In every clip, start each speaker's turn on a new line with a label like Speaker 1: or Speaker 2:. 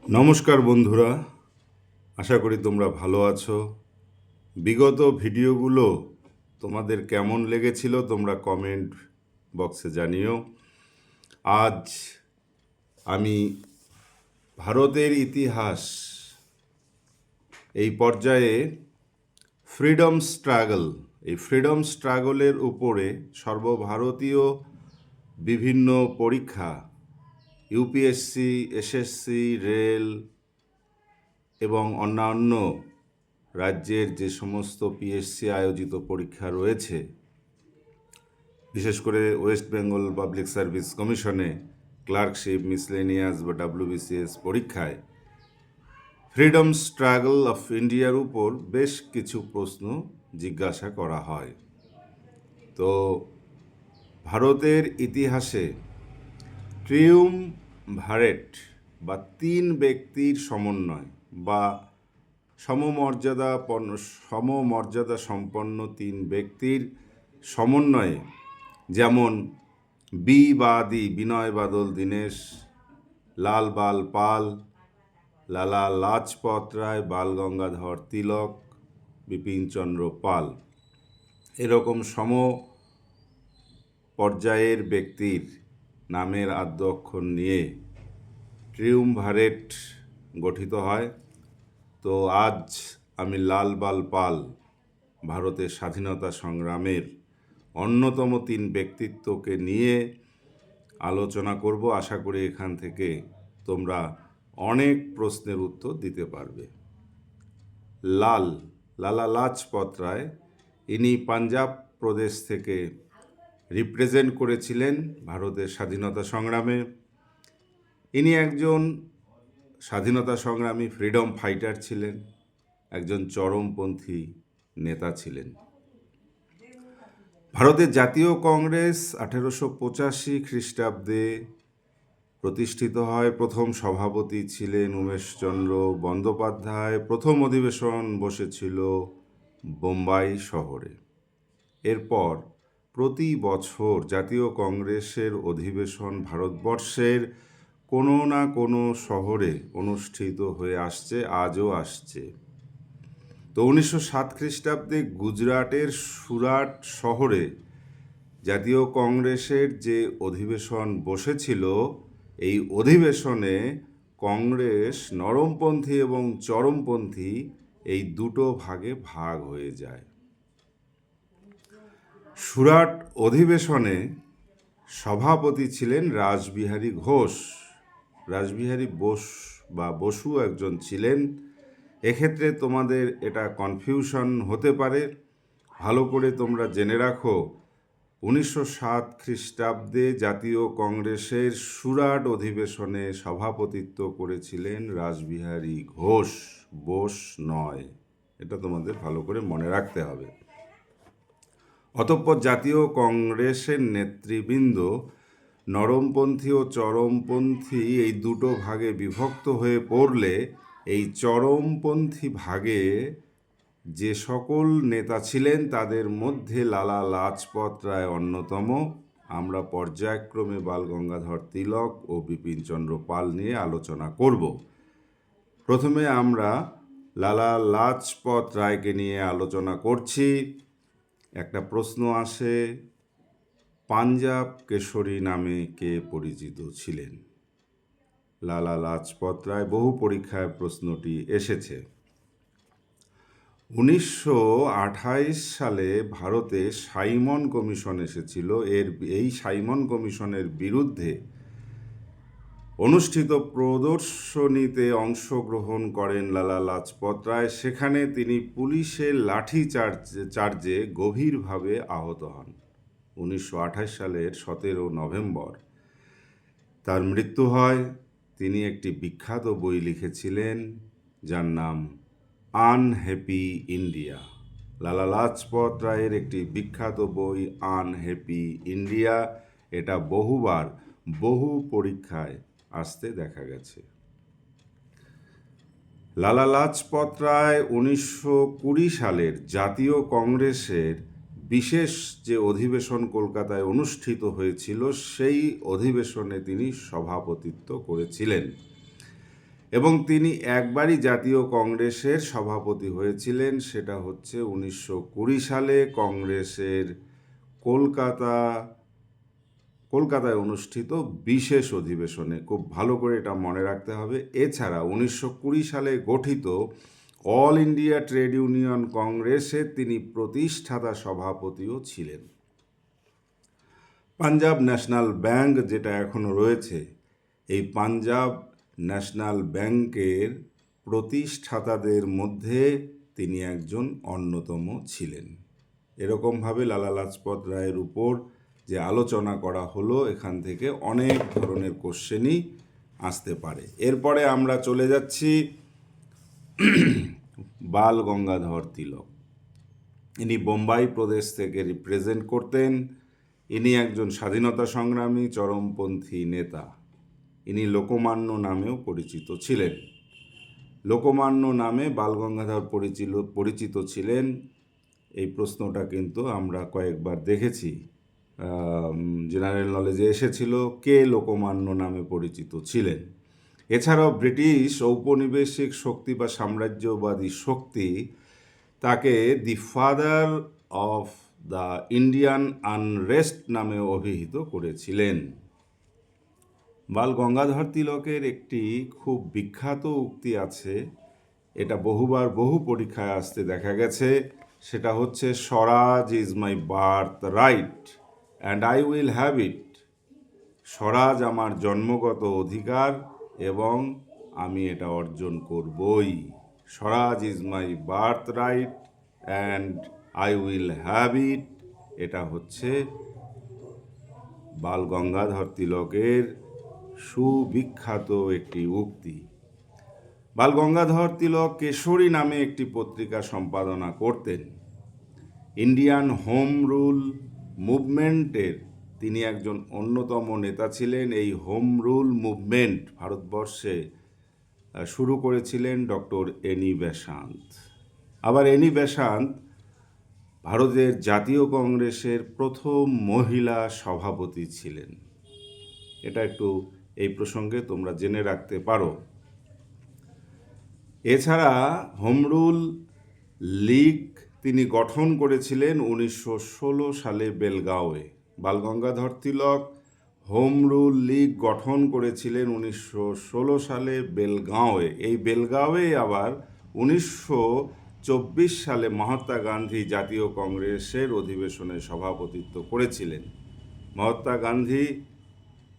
Speaker 1: নমস্কার বন্ধুরা, আশা করি তোমরা ভালো আছো। বিগত ভিডিওগুলো তোমাদের কেমন লেগেছিল তোমরা কমেন্ট বক্সে জানিও। আজ আমি ভারতের ইতিহাস এই পর্যায়ে ফ্রিডম স্ট্রাগলের উপরে সর্বভারতীয় বিভিন্ন পরীক্ষা, ইউপিএসসি, এসএসসি, রেল এবং অন্যান্য রাজ্যের যে সমস্ত পিএসসি আয়োজিত পরীক্ষা রয়েছে, বিশেষ করে ওয়েস্ট বেঙ্গল পাবলিক সার্ভিস কমিশনে ক্লার্কশিপ, মিসলেনিয়াস বা ডাব্লিউবিসিএস পরীক্ষায় ফ্রিডম স্ট্রাগল অফ ইন্ডিয়ার উপর বেশ কিছু প্রশ্ন জিজ্ঞাসা করা হয়। তো ভারতের ইতিহাসে ট্রিউমভারেট বা তিন ব্যক্তির সমন্বয় বা সমমর্যাদা সম্পন্ন তিন ব্যক্তির সমন্বয়ে, যেমন বিনয় বাদল দীনেশ, লাল বাল পাল, লালা লাজপত রায়, বাল গঙ্গাধর তিলক, বিপিনচন্দ্র পাল, এরকম পর্যায়ের ব্যক্তির নামের আদ্য অক্ষর নিয়ে ট্রিউমভারেট গঠিত হয়। তো আজ আমি লাল বাল পাল, ভারতের স্বাধীনতা সংগ্রামের অন্যতম তিন ব্যক্তিত্বকে নিয়ে আলোচনা করব। আশা করি এখান থেকে তোমরা অনেক প্রশ্নের উত্তর দিতে পারবে। লালা লাজপত রায়, ইনি পাঞ্জাব প্রদেশ থেকে রিপ্রেজেন্ট করেছিলেন ভারতের স্বাধীনতা সংগ্রামে। ইনি একজন স্বাধীনতা সংগ্রামী ফ্রিডম ফাইটার ছিলেন, একজন চরমপন্থী নেতা ছিলেন। ভারতের জাতীয় কংগ্রেস 1885 খ্রিস্টাব্দে প্রতিষ্ঠিত হয়। প্রথম সভাপতি ছিলেন উমেশচন্দ্র বন্দ্যোপাধ্যায়। প্রথম অধিবেশন বসেছিল বোম্বাই শহরে। এরপর প্রতি বছর জাতীয় কংগ্রেসের অধিবেশন ভারতবর্ষের কোনো না কোনো শহরে অনুষ্ঠিত হয়ে আসছে, আজও আসছে। তো 1907 খ্রিস্টাব্দে গুজরাটের সুরাট শহরে জাতীয় কংগ্রেসের যে অধিবেশন বসেছিল, এই অধিবেশনে কংগ্রেস নরমপন্থী এবং চরমপন্থী এই দুটো ভাগে ভাগ হয়ে যায়। সুরাট অধিবেশনে সভাপতি ছিলেন রাসবিহারী ঘোষ। রাসবিহারী বসু একজন ছিলেন। এক্ষেত্রে তোমাদের এটা কনফিউশন হতে পারে, ভালো করে তোমরা জেনে রাখো। 1907 খ্রিস্টাব্দে জাতীয় কংগ্রেসের সুরাট অধিবেশনে সভাপতিত্ব করেছিলেন রাসবিহারী ঘোষ, বোস নয়। এটা তোমাদের ভালো করে মনে রাখতে হবে। অতঃপর জাতীয় কংগ্রেসের নেতৃবৃন্দ নরমপন্থী ও চরমপন্থী এই দুটো ভাগে বিভক্ত হয়ে পড়লে, এই চরমপন্থী ভাগে যে সকল নেতা ছিলেন তাদের মধ্যে লালা লাজপত রায় অন্যতম। আমরা পর্যায়ক্রমে বাল গঙ্গাধর তিলক ও বিপিনচন্দ্র পাল নিয়ে আলোচনা করব। প্রথমে আমরা লালা লাজপত রায়কে নিয়ে আলোচনা করছি। একটা প্রশ্ন আসে, পাঞ্জাব কেশরী নামে কে পরিচিত ছিলেন? লালা লাজপত রায়। বহু পরীক্ষায় প্রশ্নটি এসেছে। 1928 সালে ভারতে সাইমন কমিশন এসেছিল। এই সাইমন কমিশনের বিরুদ্ধে অনুষ্ঠিত প্রদর্শনীতে অংশগ্রহণ করেন লালা লাজপত রায়। সেখানে তিনি পুলিশের লাঠি চার্জে গভীরভাবে আহত হন। 1928 সালের 17 নভেম্বর তার মৃত্যু হয়। তিনি একটি বিখ্যাত বই লিখেছিলেন যার নাম আনহ্যাপি ইন্ডিয়া। লালা লাজপত রায়ের একটি বিখ্যাত বই আনহ্যাপি ইন্ডিয়া, এটা বহু পরীক্ষায় আসতে দেখা গেছে। লালা লাজপত রায় 1920 সালের জাতীয় কংগ্রেসের বিশেষ যে অধিবেশন কলকাতায় অনুষ্ঠিত হয়েছিল, সেই অধিবেশনে তিনি সভাপতিত্ব করেছিলেন। এবং তিনি একবারই জাতীয় কংগ্রেসের সভাপতি হয়েছিলেন, সেটা হচ্ছে 1920 সালে কংগ্রেসের কলকাতায় অনুষ্ঠিত বিশেষ অধিবেশনে। খুব ভালো করে এটা মনে রাখতে হবে। এছাড়া 1920 সালে গঠিত অল ইন্ডিয়া ট্রেড ইউনিয়ন কংগ্রেসের তিনি প্রতিষ্ঠাতা সভাপতিও ছিলেন। পাঞ্জাব ন্যাশনাল ব্যাংক যেটা এখনও রয়েছে, এই পাঞ্জাব ন্যাশনাল ব্যাংকের প্রতিষ্ঠাতাদের মধ্যে তিনি একজন অন্যতম ছিলেন। এরকমভাবে লালা লাজপত রায়ের উপর যে আলোচনা করা হলো, এখান থেকে অনেক ধরনের কোশ্চেনই আসতে পারে। এরপরে আমরা চলে যাচ্ছি বাল গঙ্গাধর তিলক। ইনি বোম্বাই প্রদেশ থেকে রিপ্রেজেন্ট করতেন। ইনি একজন স্বাধীনতা সংগ্রামী চরমপন্থী নেতা। ইনি লোকমান্য নামেও পরিচিত ছিলেন। লোকমান্য নামে বাল গঙ্গাধর পরিচিত ছিলেন, এই প্রশ্নটা কিন্তু আমরা কয়েকবার দেখেছি, জেনারেল নলেজে এসেছিল, কে লোকমান্য নামে পরিচিত ছিলেন। এছাড়াও ব্রিটিশ ঔপনিবেশিক শক্তি বা সাম্রাজ্যবাদী শক্তি তাকে the father of the Indian unrest নামে অভিহিত করেছিলেন। বাল গঙ্গাধর তিলকের একটি খুব বিখ্যাত উক্তি আছে, এটা বহু পরীক্ষায় আসতে দেখা গেছে। সেটা হচ্ছে, Swaraj is my birth right and I will have it. Swaraj আমার জন্মগত অধিকার এবং আমি এটা অর্জন করবই। Swaraj is my birth right and I will have it. এটা হচ্ছে বাল গঙ্গাধর তিলকের সুবিখ্যাত একটি উক্তি। বাল গঙ্গাধর তিলক কেশরী নামে একটি পত্রিকা সম্পাদনা করতেন। ইন্ডিয়ান হোম রুল মুভমেন্টের তিনি একজন অন্যতম নেতা ছিলেন। এই হোম রুল মুভমেন্ট ভারতবর্ষে শুরু করেছিলেন ডক্টর এনি বেসান্ত। আবার এনি বেসান্ত ভারতের জাতীয় কংগ্রেসের প্রথম মহিলা সভাপতি ছিলেন। এটা একটু এই প্রসঙ্গে তোমরা জেনে রাখতে পারো। এছাড়া হোম রুল লীগ তিনি গঠন করেছিলেন 1916 সালে বেলগাঁওয়ে। বাল গঙ্গাধর তিলক হোম রুল লীগ গঠন করেছিলেন 1916 সালে বেলগাঁওয়ে। এই বেলগাঁওয়ে আবার 1924 সালে মহাত্মা গান্ধী জাতীয় কংগ্রেসের অধিবেশনে সভাপতিত্ব করেছিলেন। মহাত্মা গান্ধী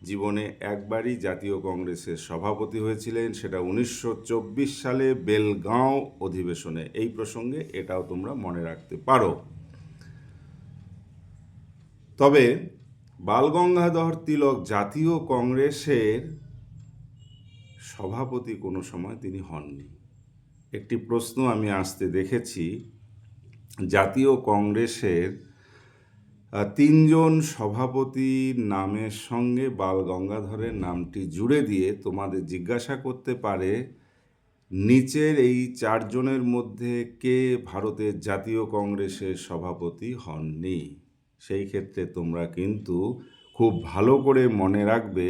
Speaker 1: জীবনে একবারই জাতীয় কংগ্রেসের সভাপতি হয়েছিলেন, সেটা 1924 সালে বেলগাঁও অধিবেশনে। এই প্রসঙ্গে এটাও তোমরা মনে রাখতে পারো। তবে বাল গঙ্গাধর তিলক জাতীয় কংগ্রেসের সভাপতি কোনো সময় তিনি হননি। একটি প্রশ্ন আমি আসতে দেখেছি, জাতীয় কংগ্রেসের 3 জন সভাপতির নামের সঙ্গে বাল গঙ্গাধরের নামটি জুড়ে দিয়ে তোমাদের জিজ্ঞাসা করতে পারে, নিচের এই 4 জনের মধ্যে কে ভারতের জাতীয় কংগ্রেসের সভাপতি হননি। সেই ক্ষেত্রে তোমরা কিন্তু খুব ভালো করে মনে রাখবে,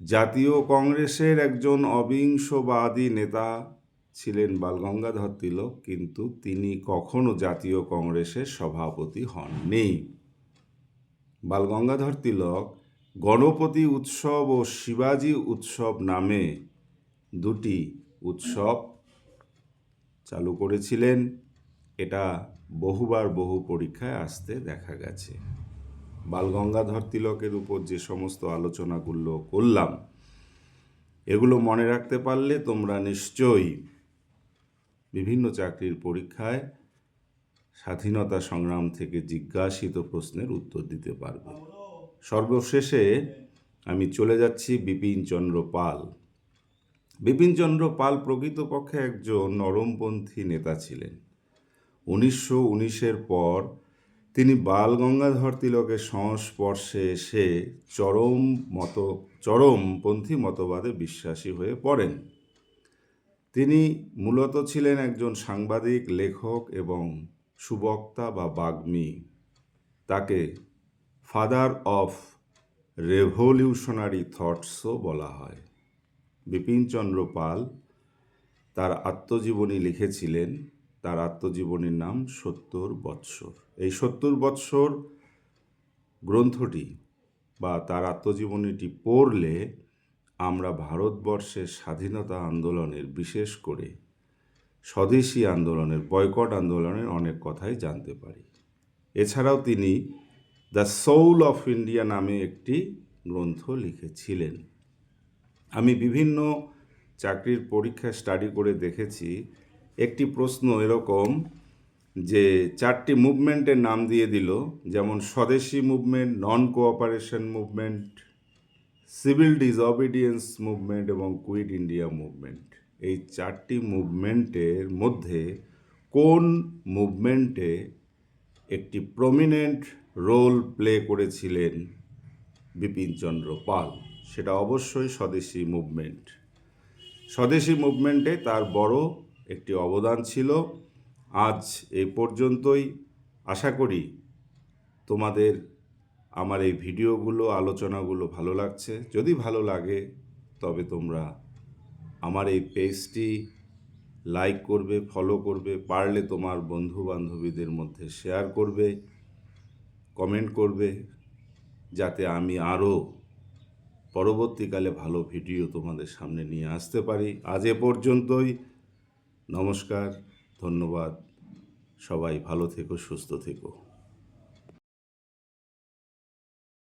Speaker 1: জাতীয় কংগ্রেসের একজন অবিংশবাদী নেতা ছিলেন বাল গঙ্গাধর তিলক, কিন্তু তিনি কখনো জাতীয় কংগ্রেসের সভাপতি হননি। বাল গঙ্গাধর তিলক গণপতি উৎসব ও শিবাজী উৎসব নামে 2টি উৎসব চালু করেছিলেন। এটা বহু পরীক্ষায় আসতে দেখা গেছে। বাল গঙ্গাধর তিলকের উপর যে সমস্ত আলোচনাগুলো করলাম, এগুলো মনে রাখতে পারলে তোমরা নিশ্চয়ই বিভিন্ন চাকরির পরীক্ষায় স্বাধীনতা সংগ্রাম থেকে জিজ্ঞাসিত প্রশ্নের উত্তর দিতে পারবে। সর্বশেষে আমি চলে যাচ্ছি বিপিনচন্দ্র পাল। বিপিনচন্দ্র পাল প্রকৃতপক্ষে একজন নরমপন্থী নেতা ছিলেন। 1919-এর পর তিনি বাল গঙ্গাধর তিলকের সংস্পর্শে এসে চরমপন্থী মতবাদে বিশ্বাসী হয়ে পড়েন। তিনি মূলত ছিলেন একজন সাংবাদিক, লেখক এবং সুবক্তা বা বাগ্মী। তাকে ফাদার অফ রেভলিউশনারি থটসও বলা হয়। বিপিনচন্দ্র পাল তার আত্মজীবনী লিখেছিলেন। তার আত্মজীবনীর নাম ৭০ বৎসর। এই ৭০ বৎসর গ্রন্থটি বা তার আত্মজীবনীটি পড়লে আমরা ভারতবর্ষের স্বাধীনতা আন্দোলনের, বিশেষ করে স্বদেশী আন্দোলনের, বয়কট আন্দোলনের অনেক কথাই জানতে পারি। এছাড়াও তিনি দ্য সোল অফ ইন্ডিয়া নামে একটি গ্রন্থ লিখেছিলেন। আমি বিভিন্ন চাকরির পরীক্ষা স্টাডি করে দেখেছি, একটি প্রশ্ন এরকম যে 4টি মুভমেন্টের নাম দিয়ে দিল, যেমন Swadeshi movement, non cooperation movement, civil disobedience movement এবং কুইট ইন্ডিয়া মুভমেন্ট। এই 4টি মুভমেন্টের মধ্যে কোন মুভমেন্টে একটি প্রমিনেন্ট রোল প্লে করেছিলেন বিপিনচন্দ্র পাল? সেটা অবশ্যই স্বদেশী মুভমেন্ট। স্বদেশী মুভমেন্টে তার বড় একটি অবদান ছিল। আজ এই পর্যন্তই। আশা করি তোমাদের আমার এই ভিডিওগুলো, আলোচনাগুলো ভালো লাগছে। যদি ভালো লাগে তবে তোমরা আমার এই পেজটি লাইক করবে, ফলো করবে, পারলে তোমার বন্ধু বান্ধবীদের মধ্যে শেয়ার করবে, কমেন্ট করবে, যাতে আমি আরও পরবর্তীকালে ভালো ভিডিও তোমাদের সামনে নিয়ে আসতে পারি। আজ এ পর্যন্তই। নমস্কার, ধন্যবাদ। সবাই ভালো থেকো, সুস্থ থেকো।